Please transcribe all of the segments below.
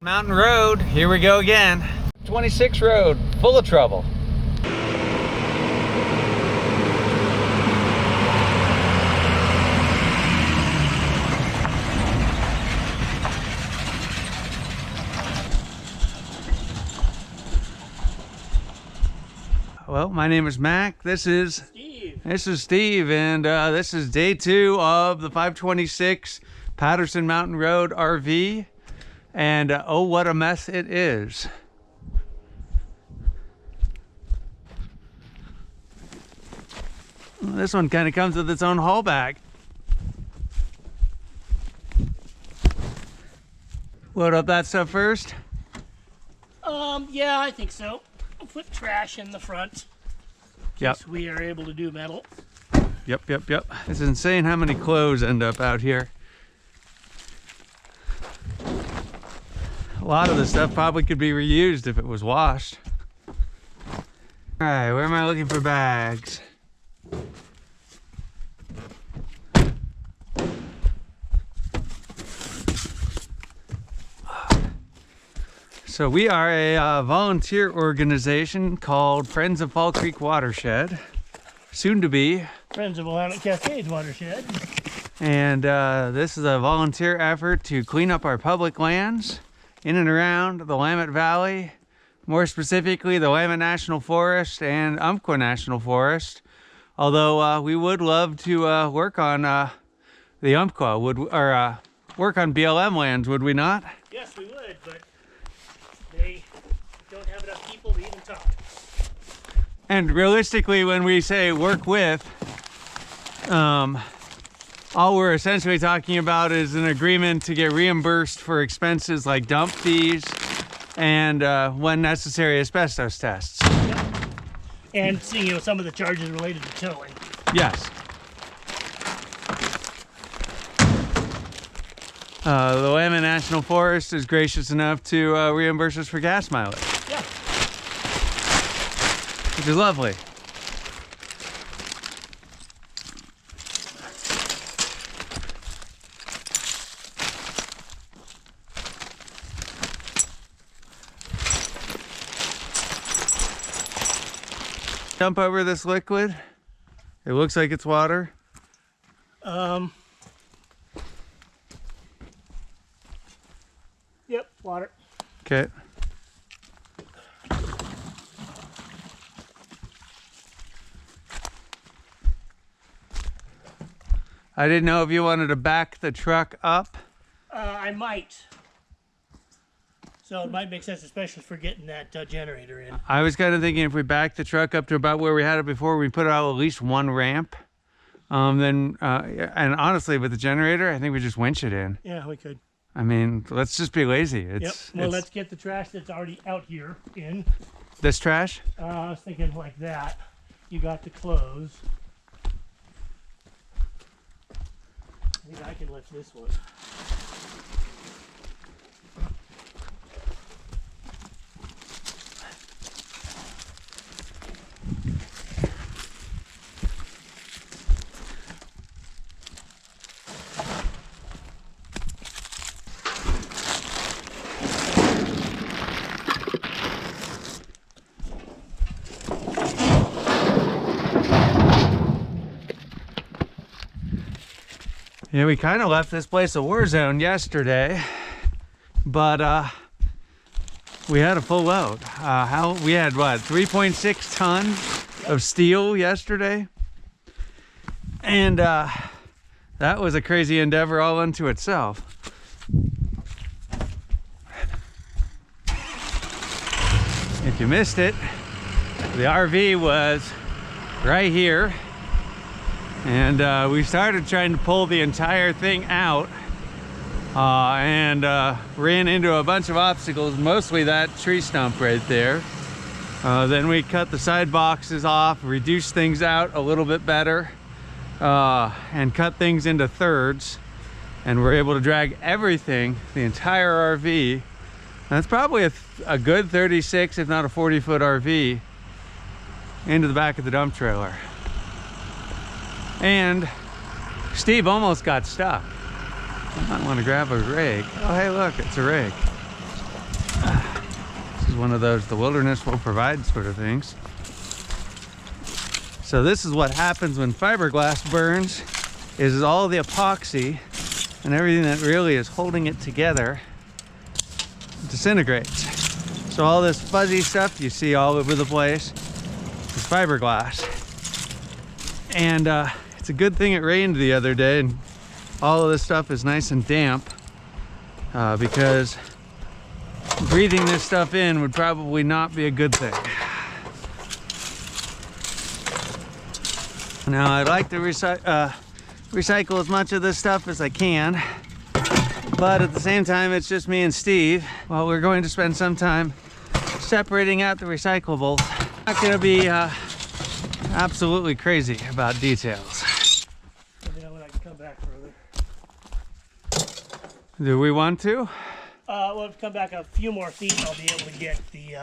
Mountain Road, here we go again. 26 road, full of trouble. Well, my name is Mac. This is Steve, and this is day 2 of the 526 Patterson Mountain Road RV. And oh, what a mess it is. This one kind of comes with its own haul bag. Load up that stuff first? Yeah, I think so. I'll put trash in the front. Yep. We are able to do metal. Yep. It's insane how many clothes end up out here. A lot of the stuff probably could be reused if it was washed. All right, where am I looking for bags? So we are a volunteer organization called Friends of Fall Creek Watershed, soon to be Friends of Willamette Cascades Watershed. And this is a volunteer effort to clean up our public lands in and around the Willamette Valley, more specifically the Willamette National Forest and Umpqua National Forest. Although we would love to work on the Umpqua, work on BLM lands, would we not? Yes, we would, but they don't have enough people to even talk. And realistically, when we say work with, all we're essentially talking about is an agreement to get reimbursed for expenses like dump fees and, when necessary, asbestos tests. Yeah. And seeing, some of the charges related to towing. Yes. The Willamette National Forest is gracious enough to reimburse us for gas mileage. Yeah. Which is lovely. Dump over this liquid. It looks like it's water. Yep, water. Okay. I didn't know if you wanted to back the truck up. I might. So it might make sense, especially for getting that generator in. I was kind of thinking if we back the truck up to about where we had it before, we put out at least one ramp. And honestly, with the generator, I think we just winch it in. Yeah, we could. I mean, let's just be lazy. Yep. Well, let's get the trash that's already out here in. This trash? I was thinking like that. You got the clothes. I think I can lift this one. Yeah, we kind of left this place a war zone yesterday, but we had a full load. We had what, 3.6 tons of steel yesterday? And that was a crazy endeavor all unto itself. If you missed it, the RV was right here. And we started trying to pull the entire thing out and ran into a bunch of obstacles, mostly that tree stump right there. Then we cut the side boxes off, reduced things out a little bit better, and cut things into thirds. And we're able to drag everything, the entire RV. That's probably a good 36, if not a 40-foot RV, into the back of the dump trailer. And Steve almost got stuck. I might want to grab a rake. Oh, hey, look, it's a rake. is one of those the wilderness will provide sort of things. So this is what happens when fiberglass burns, is all the epoxy and everything that really is holding it together disintegrates. So all this fuzzy stuff you see all over the place is fiberglass. And it's a good thing it rained the other day and all of this stuff is nice and damp, because breathing this stuff in would probably not be a good thing. Now I'd like to recycle as much of this stuff as I can, but at the same time it's just me and Steve. Well, we're going to spend some time separating out the recyclables. Not going to be absolutely crazy about details. Let me know when I can come back further. Do we want to? Well, if I come back a few more feet, I'll be able to get the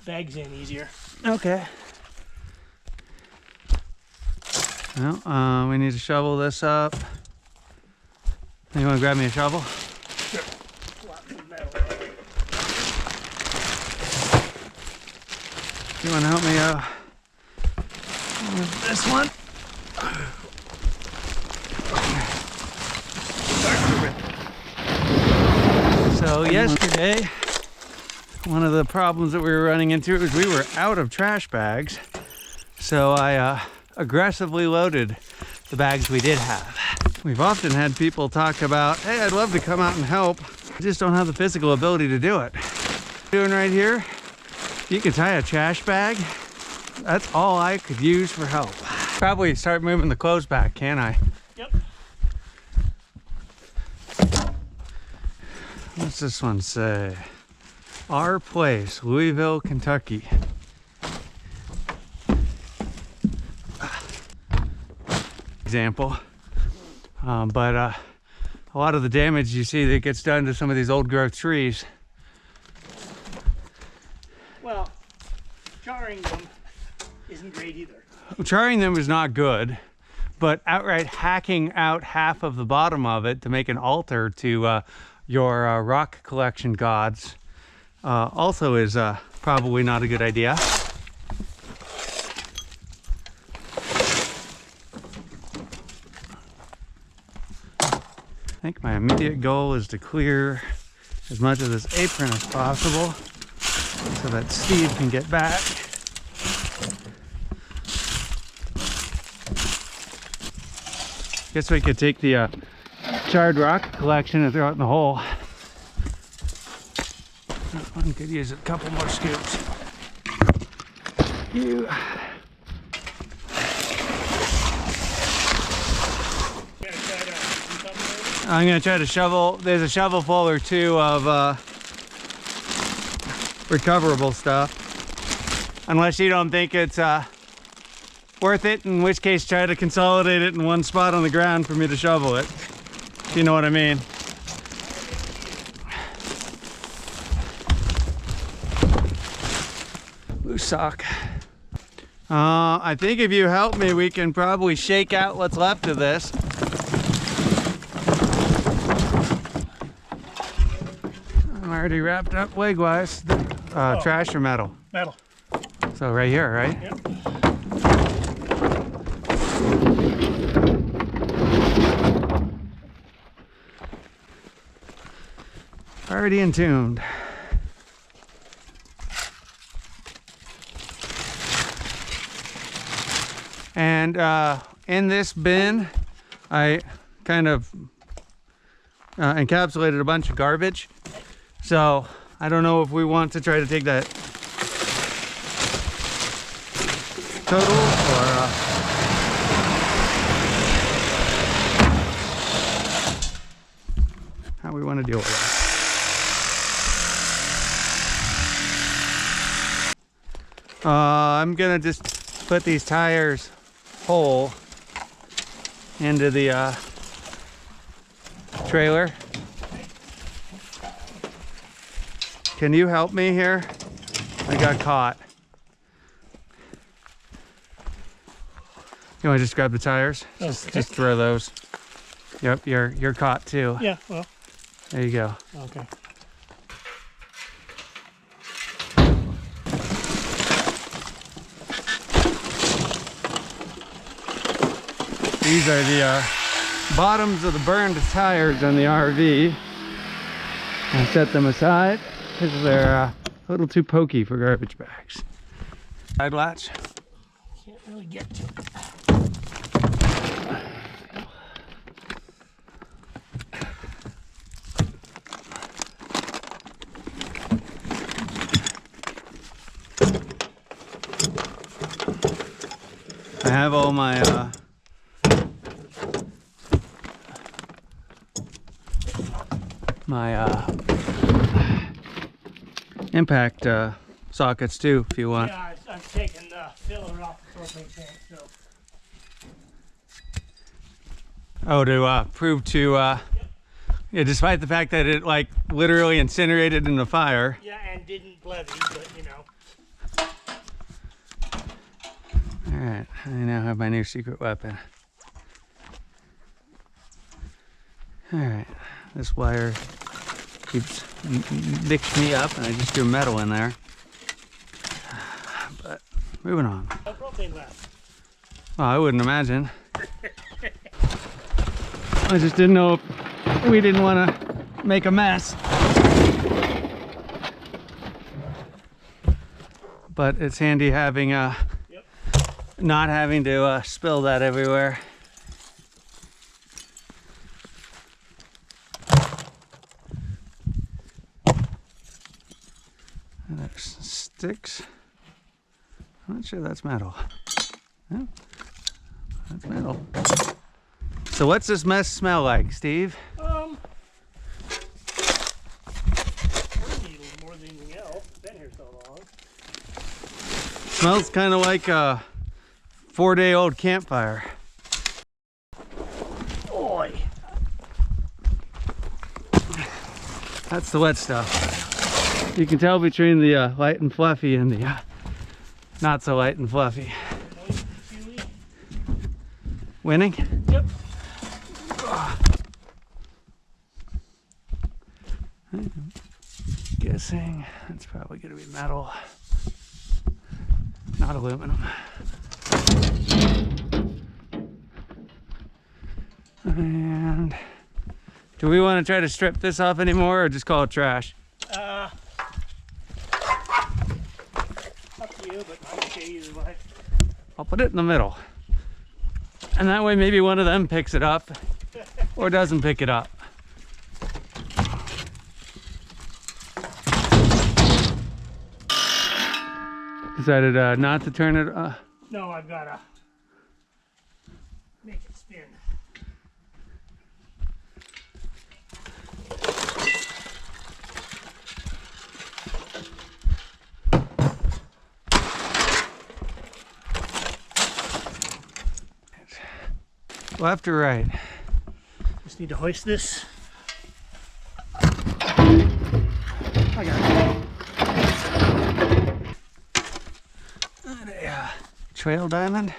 bags in easier. Okay. Well, we need to shovel this up. You want to grab me a shovel? Sure. Lots of metal. You want to help me with this one? So yesterday, one of the problems that we were running into was we were out of trash bags. So I aggressively loaded the bags we did have. We've often had people talk about, hey, I'd love to come out and help. I just don't have the physical ability to do it. Doing right here, you can tie a trash bag. That's all I could use for help. Probably start moving the clothes back, can't I? Yep. What's this one say? Our Place, Louisville, Kentucky. Example. But a lot of the damage you see that gets done to some of these old growth trees. Well, charring them isn't great either. Charring them is not good, but outright hacking out half of the bottom of it to make an altar to your rock collection gods also is probably not a good idea. I think my immediate goal is to clear as much of this apron as possible so that Steve can get back. Guess we could take the charred rock collection and throw it in the hole. That one could use a couple more scoops. You. I'm gonna try to shovel. There's a shovel full or two of recoverable stuff. Unless you don't think it's worth it, in which case try to consolidate it in one spot on the ground for me to shovel it. If you know what I mean. Loose sock. I think if you help me, we can probably shake out what's left of this. I'm already wrapped up leg-wise. Trash or metal? Metal. So right here, right? Yep. Already entombed. And in this bin, I kind of encapsulated a bunch of garbage. So I don't know if we want to try to take that total or how we want to deal with that. I'm gonna just put these tires whole into the trailer. Can you help me here? I got caught. You want to just grab the tires? Okay. Just throw those. Yep, you're caught too. Yeah, well. There you go. Okay. These are the bottoms of the burned tires on the RV. I set them aside because they're a little too pokey for garbage bags. Side latch. Can't really get to it. I have all my impact sockets too, if you want. Yeah, I've taken the filler off the propane tank, so. Oh, to prove to, yeah, despite the fact that it like literally incinerated in the fire. Yeah, and didn't levy, but you know. All right, I now have my new secret weapon. All right, this wire keeps mixing me up, and I just threw metal in there. But moving on. No propane left. Well, I wouldn't imagine. I just didn't know if we didn't want to make a mess. But it's handy having not having to spill that everywhere. And there's sticks. I'm not sure that's metal. No, that's metal. So what's this mess smell like, Steve? Needles more than anything else. It's been here so long. Smells kind of like a 4-day-old campfire. Boy. That's the wet stuff. You can tell between the light and fluffy and the not so light and fluffy. Winning? Yep. Guessing that's probably going to be metal, not aluminum. And do we want to try to strip this off anymore or just call it trash? Up to you, but I'm okay either way. I'll put it in the middle. And that way maybe one of them picks it up or doesn't pick it up. Decided not to turn it. No, I've got to make it spin. Left or right? Just need to hoist this. I got it. A trail diamond?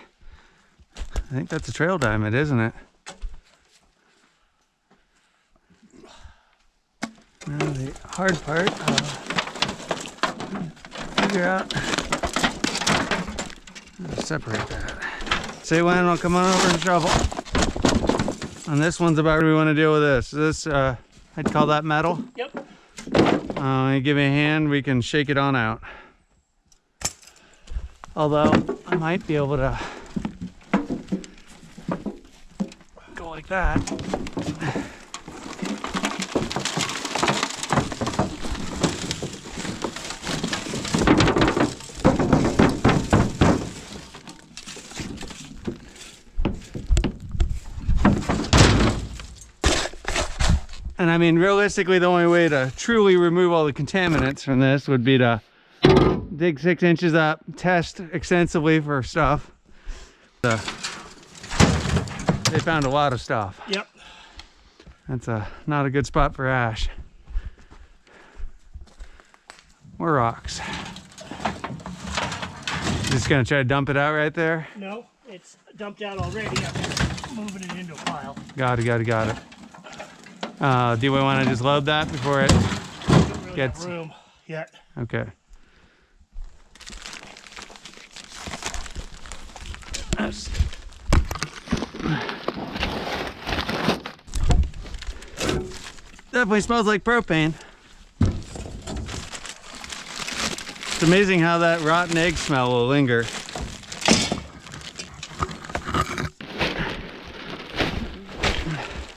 I think that's a trail diamond, isn't it? Now the hard part, figure out how to separate that. Say when, I'll come on over and shovel. And this one's about, what do we want to deal with this? This, I'd call that metal? Yep. You give me a hand, we can shake it on out. Although, I might be able to go like that. And I mean, realistically, the only way to truly remove all the contaminants from this would be to dig 6 inches up, test extensively for stuff. They found a lot of stuff. Yep. That's not a good spot for ash. Or rocks. Just gonna try to dump it out right there? No, it's dumped out already. I'm just moving it into a pile. Got it. Do we want to just load that before it Don't really gets have room yet. Okay. That's Definitely smells like propane. It's amazing how that rotten egg smell will linger. Should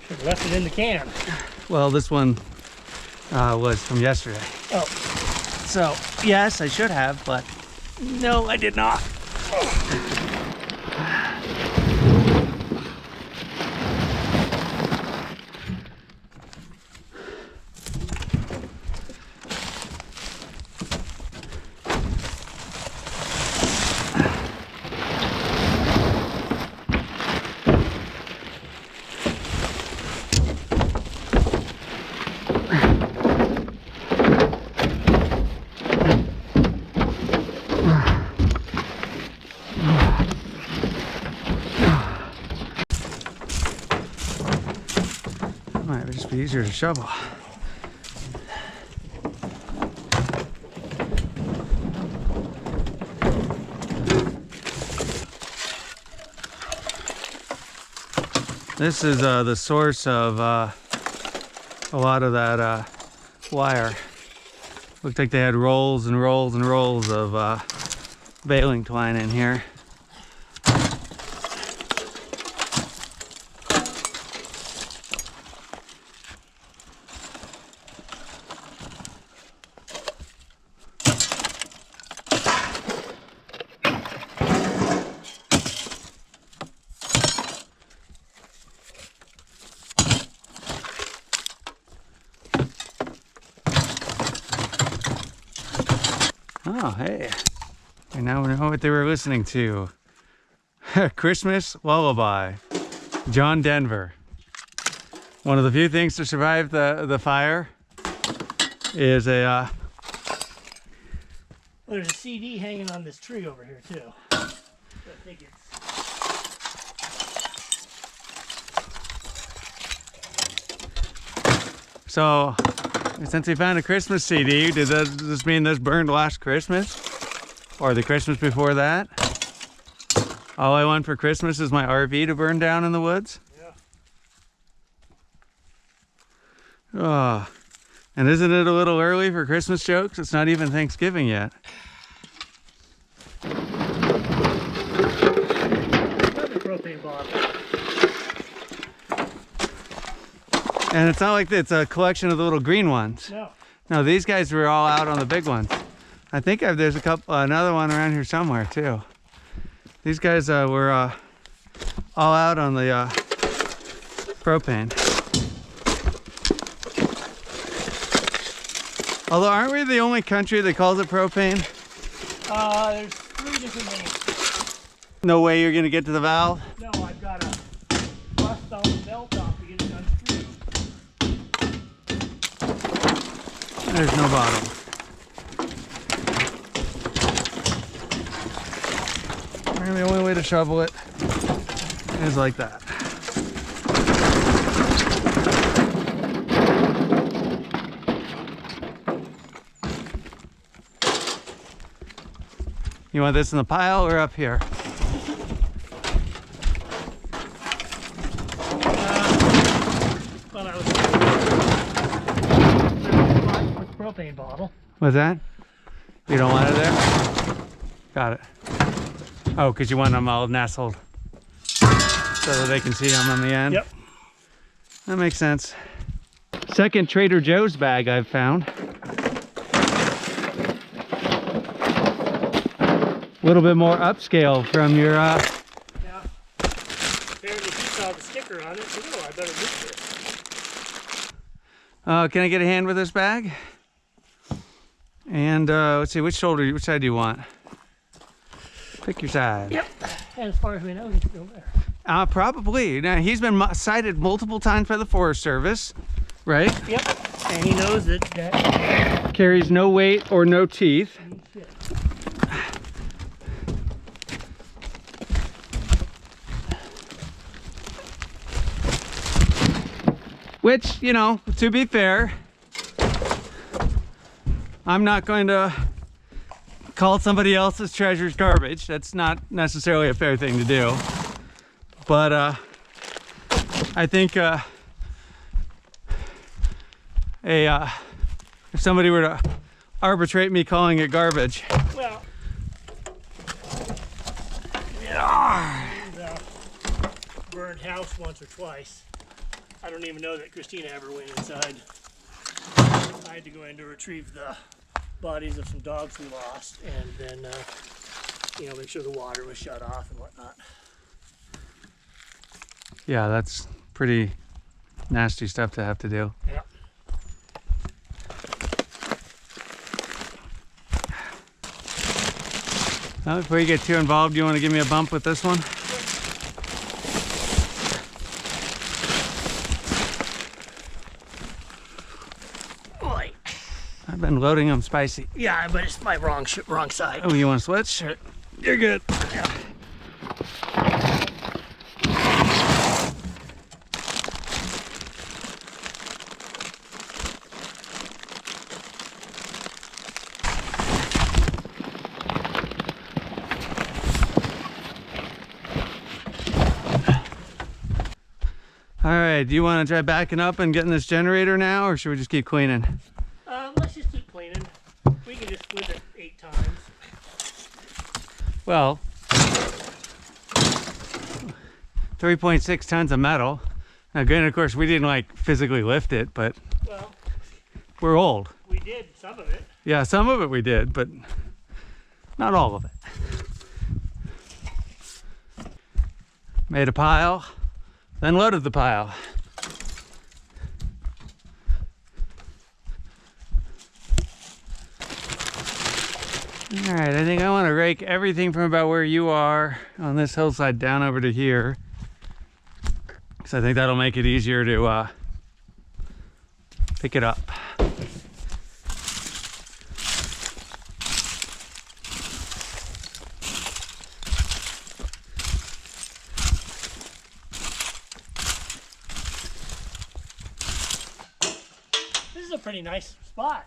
have left it in the can. Well, this one was from yesterday. Oh. So, yes, I should have, but no, I did not. Might just be easier to shovel. This is the source of a lot of that wire. Looked like they had rolls and rolls and rolls of baling twine in here. Oh, hey. I now know what they were listening to. Christmas Lullaby. John Denver. One of the few things to survive the fire is a... Well, there's a CD hanging on this tree over here, too. So I think it's... So, since we found a Christmas CD, does this mean this burned last Christmas? Or the Christmas before that? All I want for Christmas is my RV to burn down in the woods? Yeah. Oh, and isn't it a little early for Christmas jokes? It's not even Thanksgiving yet. Another propane bottle. And it's not like it's a collection of the little green ones. No. No, these guys were all out on the big ones. I think there's another one around here somewhere too. These guys were all out on the propane. Although, aren't we the only country that calls it propane? There's 3 different names. No way you're gonna get to the valve? No, I've got to bust all the belt off to get it unscrewed. There's no bottom. And the only way to shovel it is like that. You want this in the pile or up here? Well, I was with propane bottle. What's that? You don't want it there? Got it. Oh, because you want them all nestled so that they can see them on the end? Yep. That makes sense. Second Trader Joe's bag I've found. A little bit more upscale from your... Yeah. Apparently he saw the sticker on it, so oh, I better move this. Can I get a hand with this bag? And let's see, which side do you want? Pick your side. Yep. And as far as we know, he's still there. Probably. Now, he's been cited multiple times by the Forest Service, right? Yep. And he knows that Carries no weight or no teeth. shit. Which, you know, to be fair, I'm not going to call somebody else's treasures garbage. That's not necessarily a fair thing to do. But I think if somebody were to arbitrate me calling it garbage. Well, yeah, burned house once or twice. I don't even know that Christina ever went inside. I had to go in to retrieve the bodies of some dogs we lost, and then you know, make sure the water was shut off and whatnot. Yeah, that's pretty nasty stuff to have to do. Yeah. Well, before you get too involved, you want to give me a bump with this one? Boy. I've been loading them spicy. Yeah, but it's my wrong side. Oh, you want to switch? You're good. Yeah. All right, do you want to try backing up and getting this generator now, or should we just keep cleaning? Let's just keep cleaning. We can just flip it 8 times. Well, 3.6 tons of metal. Now, granted, of course, we didn't like physically lift it, but Well, we're old. we did some of it. Yeah, some of it we did, but not all of it. Made a pile, then loaded the pile. All right, I think I want to rake everything from about where you are on this hillside down over to here, because I think that'll make it easier to pick it up. This is a pretty nice spot.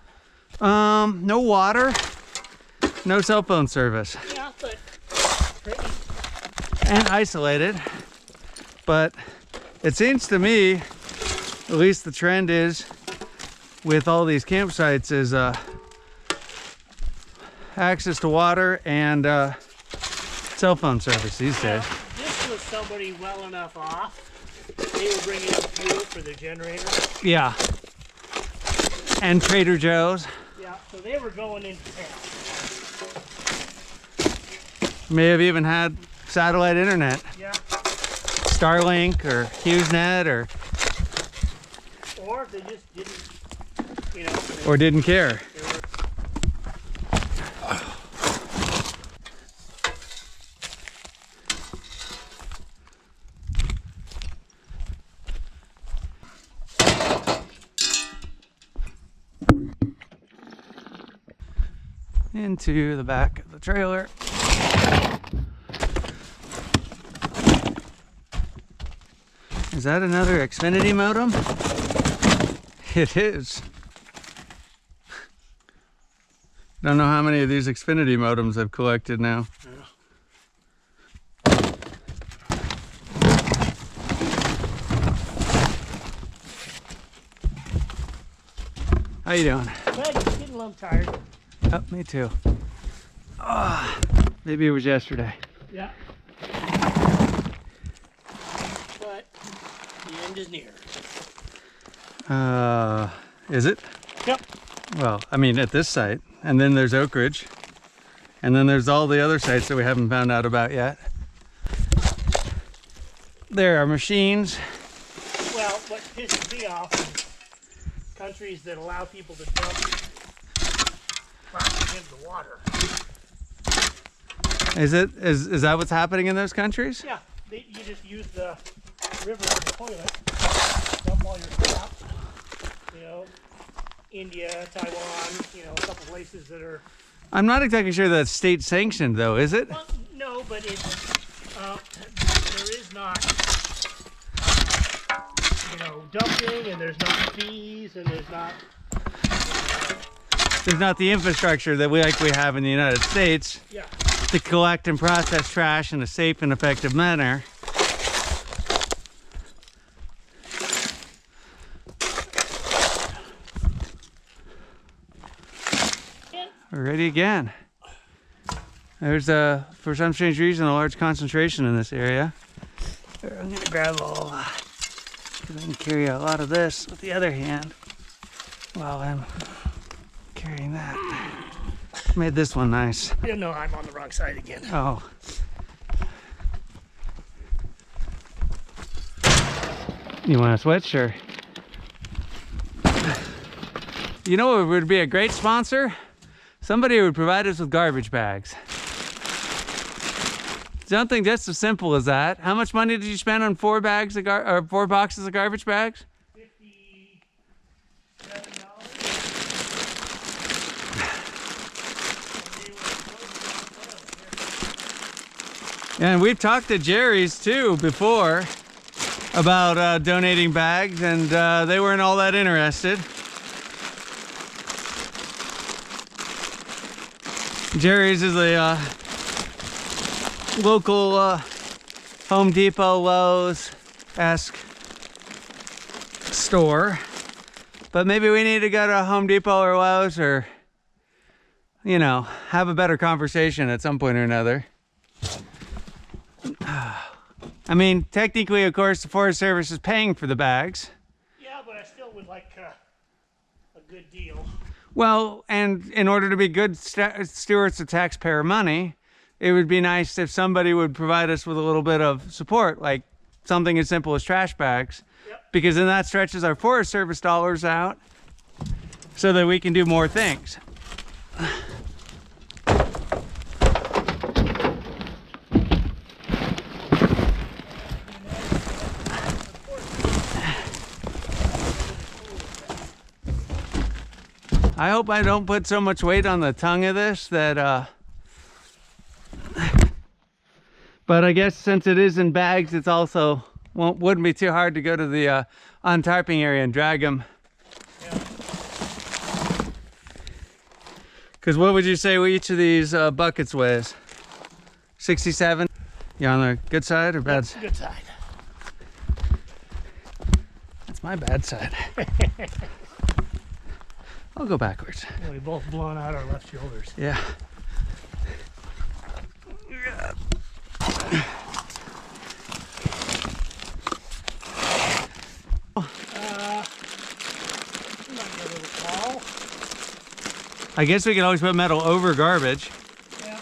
No water, no cell phone service, Yeah, but pretty. and isolated. But it seems to me, at least the trend is with all these campsites, is access to water and cell phone service these days. This was somebody well enough off. They were bringing up fuel for their generator. Yeah. And Trader Joe's. Yeah, so they were going into town. May have even had satellite internet. Yeah. Starlink or HughesNet Or they just didn't, you know. or didn't care. They were, Into the back of the trailer. Is that another Xfinity modem? It is. Don't know how many of these Xfinity modems I've collected now. How you doing? but just getting a little tired. Oh, me too. Ah, maybe it was yesterday. Yeah. But the end is near. Is it? Yep. Well, I mean, at this site, and then there's Oak Ridge, and then there's all the other sites that we haven't found out about yet. There are machines. Well, what pisses me off is countries that allow people to dump plastic into the water. Is that what's happening in those countries? Yeah, you just use the river as a toilet, dump all your crap. You know, India, Taiwan, you know, a couple places that are. I'm not exactly sure that's state sanctioned, though, is it? Well, no, but it's there is not, you know, dumping, and there's not fees, and there's not. There's not the infrastructure that we have in the United States Yeah. to collect and process trash in a safe and effective manner. we're ready again. There's for some strange reason, a large concentration in this area. I'm gonna grab all, because I can carry a lot of this with the other hand while I'm carrying that. Made this one nice. Yeah, no, I'm on the wrong side again. Oh. You want to switch, or? You know what would be a great sponsor? Somebody who would provide us with garbage bags. Something just as simple as that. How much money did you spend on 4 bags of or 4 boxes of garbage bags? $57. And we've talked to Jerry's too before about donating bags, and they weren't all that interested. Jerry's is a local Home Depot, Lowe's-esque store. But maybe we need to go to Home Depot or Lowe's, or, you know, have a better conversation at some point or another. I mean, technically, of course, the Forest Service is paying for the bags. Yeah, but I still would like a good deal. Well, and in order to be good stewards of taxpayer money, it would be nice if somebody would provide us with a little bit of support, like something as simple as trash bags. Yep. Because then that stretches our Forest Service dollars out so that we can do more things. I hope I don't put so much weight on the tongue of this that, but I guess since it is in bags, it's also, wouldn't be too hard to go to the untarping area and drag them. Because what would you say each of these buckets weighs? 67? You on the good side or bad side? Good side. That's my bad side. I'll go backwards. Yeah, we both blown out our left shoulders. Yeah. I guess we can always put metal over garbage. Yeah.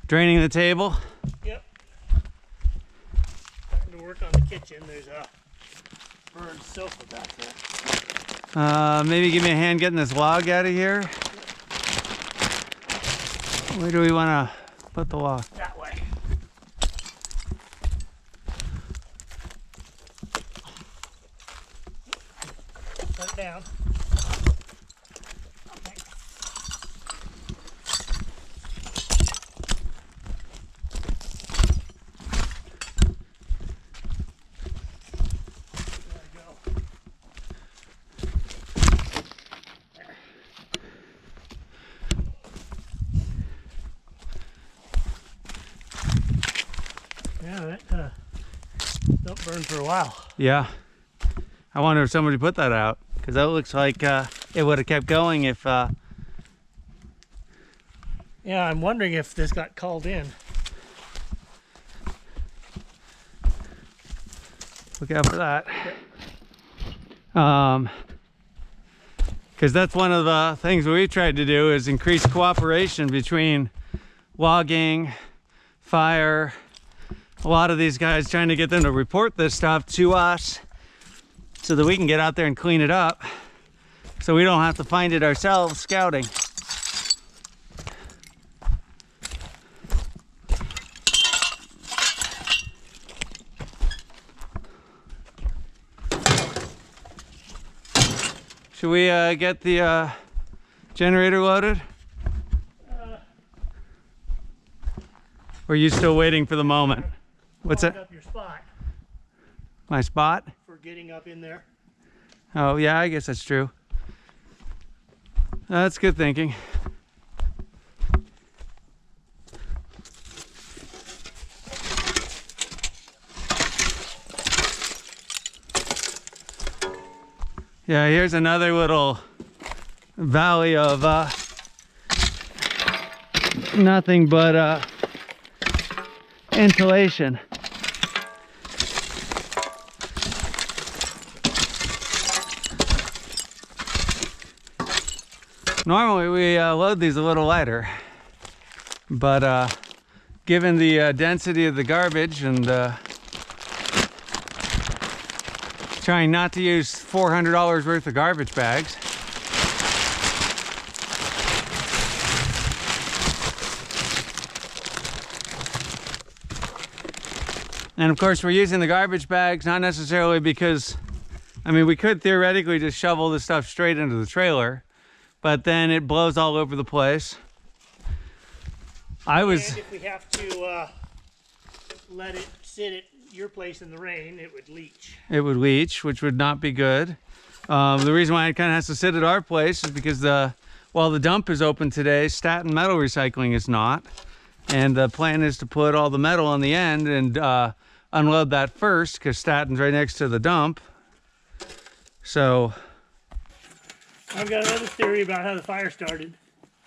Draining the table. Yep. Starting to work on the kitchen. There's a burned sofa back there. Maybe give me a hand getting this log out of here. Where do we want to put the log? That way. Put it down. Okay. There we go. Yeah, that don't burn for a while. Yeah. I wonder if somebody put that out, because that looks like it would have kept going if... Yeah, I'm wondering if this got called in. Look out for that. Because that's one of the things we tried to do, is increase cooperation between logging, fire, a lot of these guys, trying to get them to report this stuff to us so that we can get out there and clean it up, so we don't have to find it ourselves scouting. Should we get the generator loaded? Or are you still waiting for the moment? What's that? Up your spot My spot? for getting up in there. Oh, yeah, I guess that's true. That's good thinking. Yeah, here's another little valley of nothing but insulation. Normally we load these a little lighter, but given the density of the garbage and trying not to use $400 worth of garbage bags, and of course we're using the garbage bags not necessarily because, I mean, we could theoretically just shovel this stuff straight into the trailer, but then it blows all over the place. And if we have to let it sit at your place in the rain, it would leach. It would leach, which would not be good. The reason why it kind of has to sit at our place is because while the dump is open today, Staton Metal Recycling is not. And the plan is to put all the metal on the end and unload that first, because Staton's right next to the dump. So I've got another theory about how the fire started.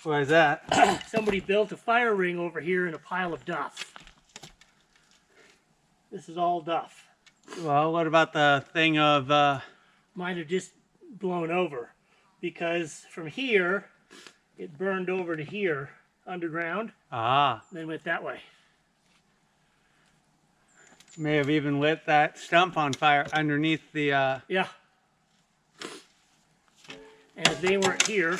Why is that? Somebody built a fire ring over here in a pile of duff. This is all duff. Well, what about the thing of... Might have just blown over, because from here, it burned over to here, underground, then went that way. May have even lit that stump on fire underneath the... Yeah. And if they weren't here...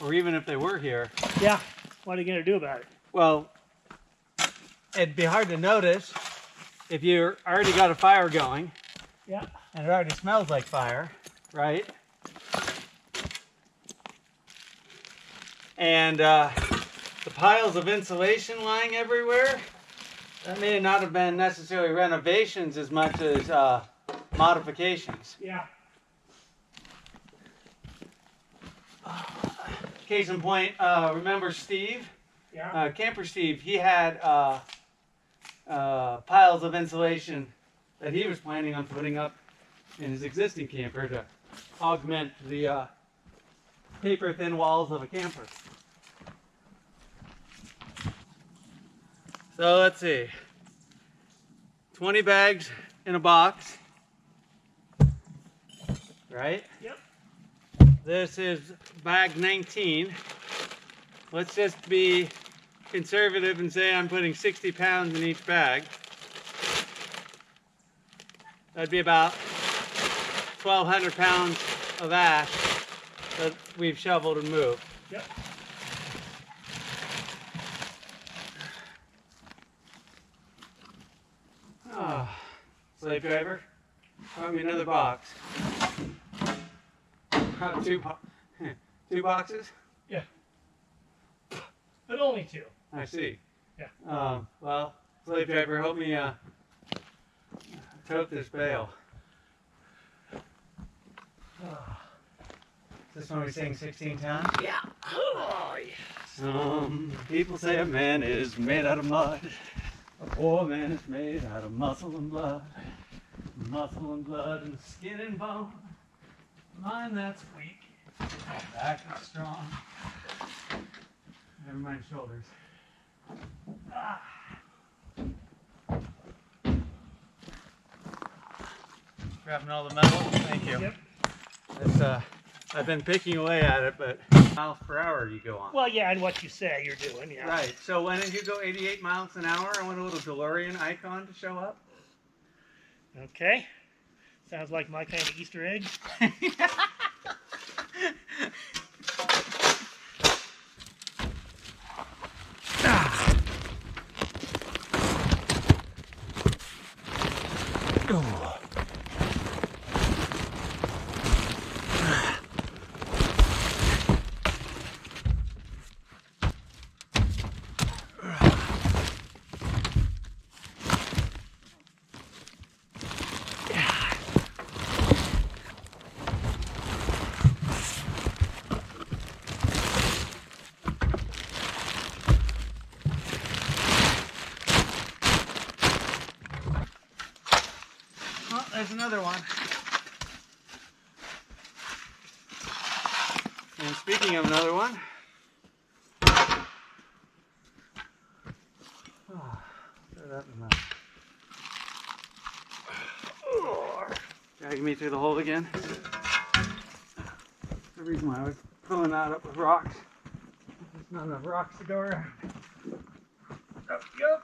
Or even if they were here. Yeah. What are you going to do about it? Well, it'd be hard to notice if you already got a fire going. Yeah. And it already smells like fire, right? And the piles of insulation lying everywhere, that may not have been necessarily renovations as much as modifications. Yeah. Case in point, remember Steve? Yeah. Camper Steve, he had piles of insulation that he was planning on putting up in his existing camper to augment the paper thin walls of a camper. So let's see, 20 bags in a box, right? Yep. This is bag 19. Let's just be conservative and say I'm putting 60 pounds in each bag. That'd be about 1,200 pounds of ash that we've shoveled and moved. Yep. Oh, slave driver, brought me another box. Two boxes? Yeah. But only two. I see. Yeah. Well, slave driver, help me tote this bale. Is this one we sing 16 times? Yeah. Oh, yeah. Some people say a man is made out of mud. A poor man is made out of muscle and blood. Muscle and blood and skin and bone. Mind that's weak. Back is strong. Never mind shoulders. Grabbing all the metal. Thank you. Yep. It's, I've been picking away at it, but miles per hour you go on. Well, yeah, and what you say you're doing, yeah. Right. So when did you go 88 miles an hour? I want a little DeLorean icon to show up. Okay. Sounds like my kind of Easter egg. another one. And speaking of another one, throw that in the mouth. Dragging me through the hole again. The reason why I was filling that up with rocks. There's not enough rocks to go around. Up we go.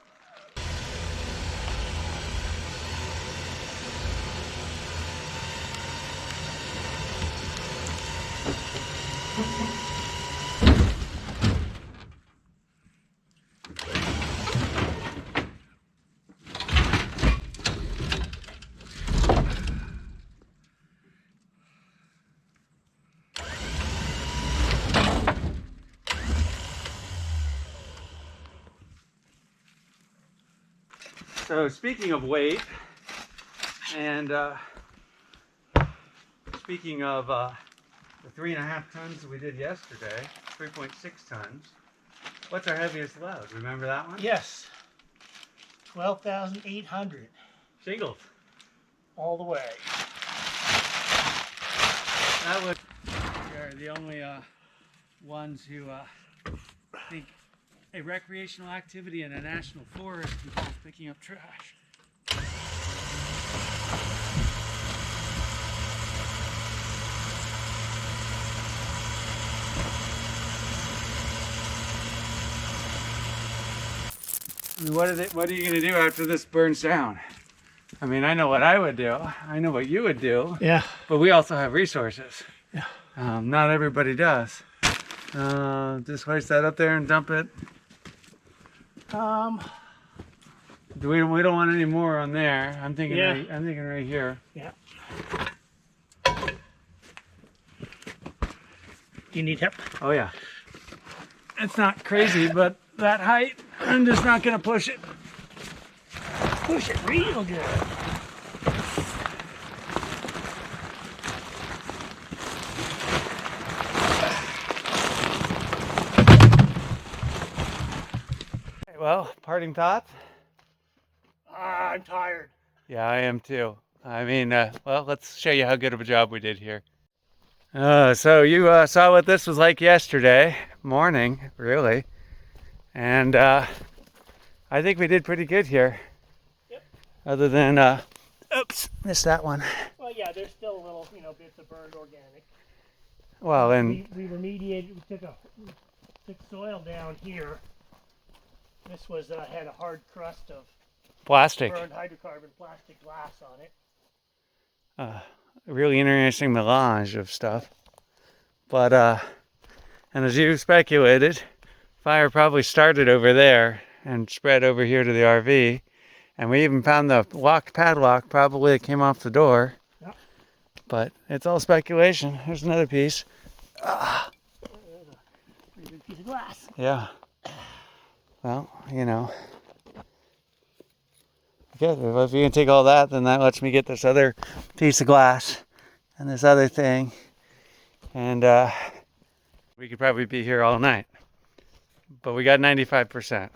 So speaking of weight, and speaking of the 3.5 tons we did yesterday, 3.6 tons, what's our heaviest load? Remember that one? Yes. 12,800. Shingles. All the way. That was. We are the only ones who think a recreational activity in a national forest involves picking up trash. I mean, what are you going to do after this burns down? I mean, I know what I would do. I know what you would do. Yeah. But we also have resources. Yeah. Not everybody does. Just hoist that up there and dump it. We don't want any more on there. I'm thinking. Yeah. I'm thinking right here. Yeah. Do you need help? Oh yeah. It's not crazy, but that height, I'm just not gonna push it. Push it real good. Well, parting thoughts? I'm tired. Yeah, I am too. I mean, well, let's show you how good of a job we did here. So you saw what this was like yesterday morning, really. And I think we did pretty good here. Yep. Other than, oops, missed that one. Well, yeah, there's still a little, bits of burned organic. Well, and we remediated. We took soil down here. This was had a hard crust of plastic. burned hydrocarbon plastic glass on it. A really interesting melange of stuff. But, and as you speculated, fire probably started over there and spread over here to the RV. And we even found the locked padlock, probably it came off the door. Yep. But it's all speculation. There's another piece. There's a pretty good piece of glass. Yeah. Well, good. If you can take all that, then that lets me get this other piece of glass and this other thing. And we could probably be here all night. But we got 95%.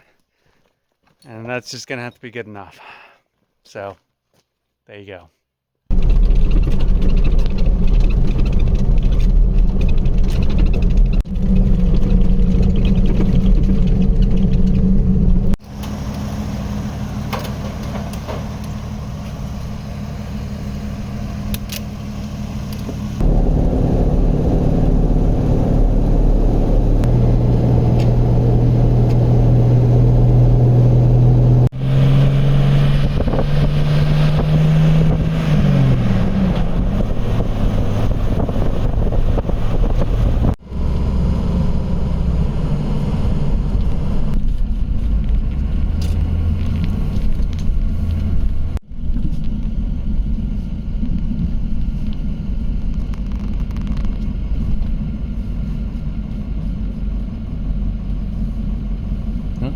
And that's just going to have to be good enough. So, there you go.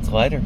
It's lighter.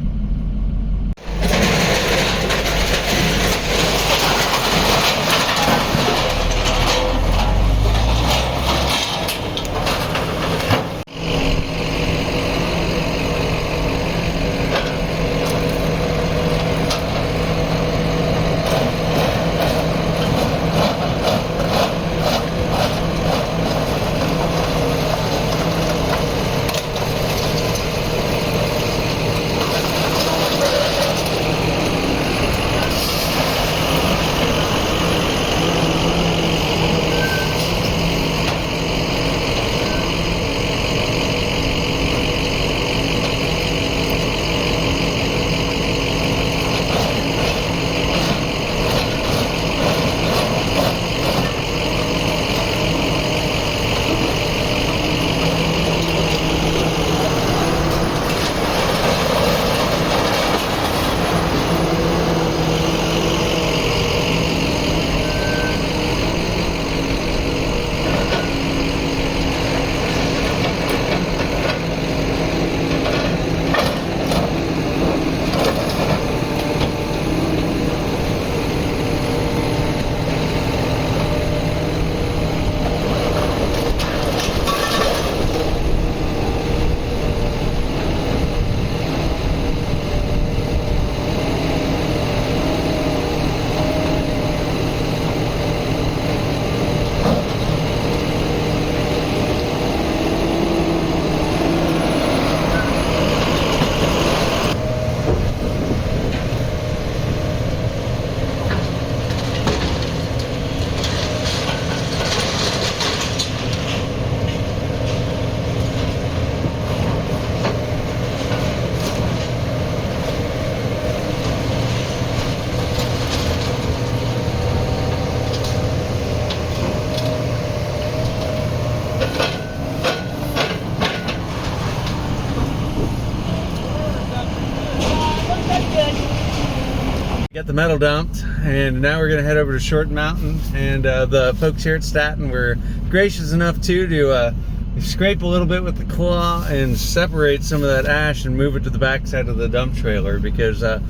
got the metal dumped, and now we're gonna head over to Short Mountain, and the folks here at Staton were gracious enough to scrape a little bit with the claw and separate some of that ash and move it to the back side of the dump trailer, because the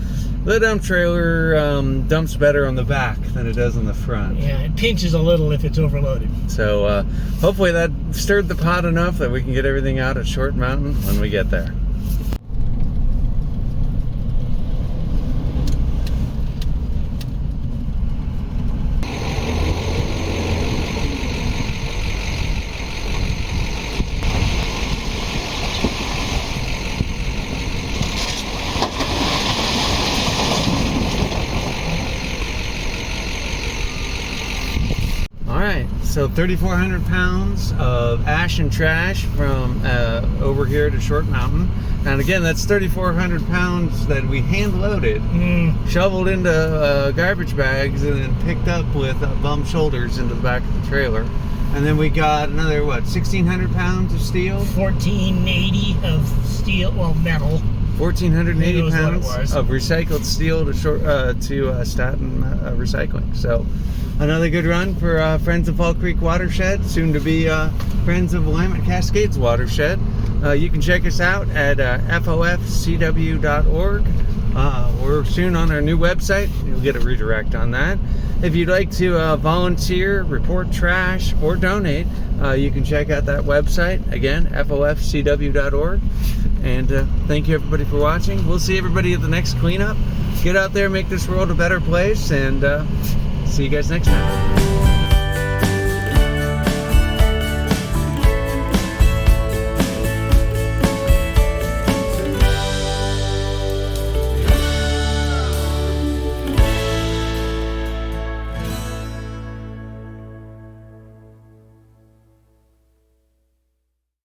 dump trailer dumps better on the back than it does on the front. Yeah, it pinches a little if it's overloaded. So hopefully that stirred the pot enough that we can get everything out at Short Mountain when we get there. So 3,400 pounds of ash and trash from over here to Short Mountain. And again, that's 3,400 pounds that we hand loaded, shoveled into garbage bags, and then picked up with bum shoulders into the back of the trailer. And then we got another, what, 1,600 pounds of steel? 1,480 of steel, well, metal. 1,480 pounds of recycled steel to Staton Recycling. So another good run for Friends of Fall Creek Watershed, soon to be Friends of Willamette Cascades Watershed. You can check us out at fofcw.org. We're soon on our new website. You'll get a redirect on that. If you'd like to volunteer, report trash, or donate, you can check out that website. Again, fofcw.org. And thank you everybody for watching. We'll see everybody at the next cleanup. Get out there, make this world a better place, and see you guys next time.